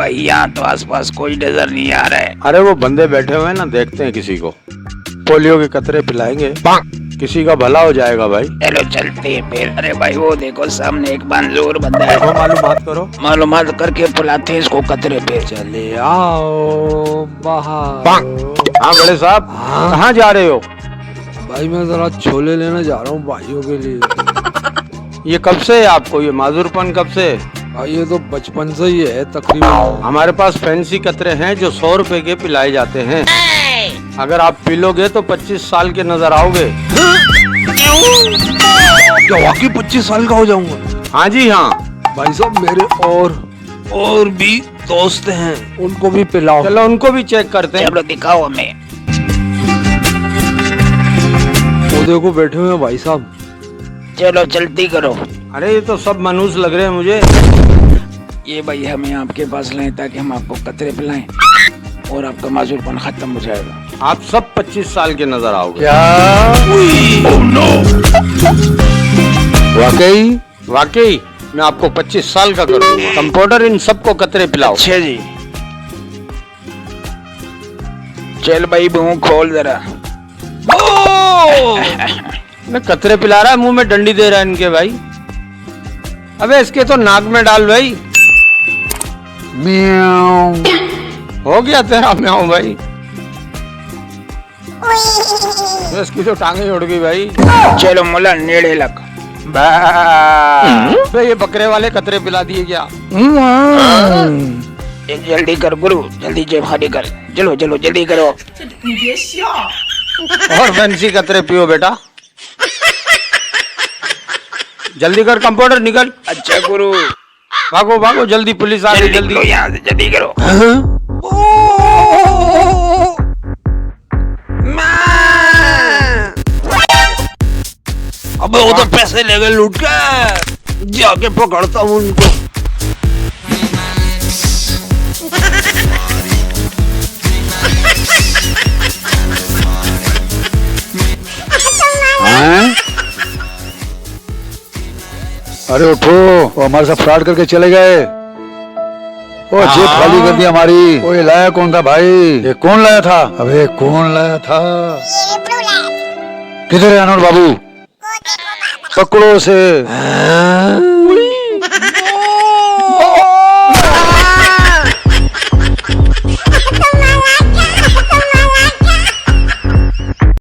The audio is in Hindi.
भाई यहाँ तो आसपास कोई नजर नहीं आ रहा है। अरे वो बंदे बैठे हुए हैं ना, देखते हैं किसी को। पोलियो के कतरे पिलाएंगे, किसी का भला हो जाएगा भाई। चलो चलते हैं फिर। अरे भाई वो देखो सामने एक मंजूर बंदा है। देखो मालूमात करो। मालूमात करके बुलाते हैं इसको कतरे पे। चले आओ बाहर। हाँ बड़े साहब, कहाँ जा रहे हो? भाई मैं जरा छोले लेने जा रहा हूँ भाइयों के लिए। ये कब से है आपको ये माजूरपन, कब से? भाई ये तो बचपन से ही है तकरीबन। हमारे पास फैंसी कतरे हैं जो 100 रुपए के पिलाए जाते हैं। अगर आप पी लोगे तो 25 साल के नजर आओगे। क्या वाकई 25 साल का हो जाऊंगा? हाँ जी हाँ। भाई साहब मेरे और भी दोस्त हैं, उनको भी पिलाओ। चलो उनको भी चेक करते हैं। चलो दिखाओ हमें। वो देखो बैठे हुए हैं भाई साहब। चलो जल्दी करो। अरे ये तो सब मनूस लग रहे हैं मुझे। ये भाई हमें आपके पास लाए ताकि हम आपको कतरे पिलाएं और आपका माजूरपन खत्म हो जाएगा। आप सब 25 साल के नजर आओगे। वाकई मैं आपको 25 साल का कर दूंगा। कंपाउंडर इन सबको कतरे पिलाओ। अच्छा जी। चल भाई मुंह खोल जरा। मैं कतरे पिला रहा है, मुंह में डंडी दे रहा है इनके भाई। अबे इसके तो नाक में डाल भाई। हो गया तेरा म्याऊं भाई। इसकी तो टांगे उड़ गई भाई। चलो मुला नेड़े लग। ये बकरे वाले कतरे पिला दिए क्या? जल्दी कर गुरु, जल्दी जेब खाली कर। चलो चलो जल्दी करो। और फैंसी कतरे पियो बेटा। जल्दी कर कंपाउंडर, निकल। अच्छा गुरु। भागो भागो जल्दी, पुलिस आ गई जल्दी। यहाँ से जल्दी करो। अबे वो तो पैसे ले गए लूट के। जाके पकड़ता हूँ उनको। अरे उठो, वो हमारे साथ फ्रॉड करके चले गए। वो जेब खाली कर दी हमारी। वो ये लाया कौन था भाई? ये कौन लाया था? अबे कौन लाया था? किधर है अनवर बाबू? पकड़ो उसे।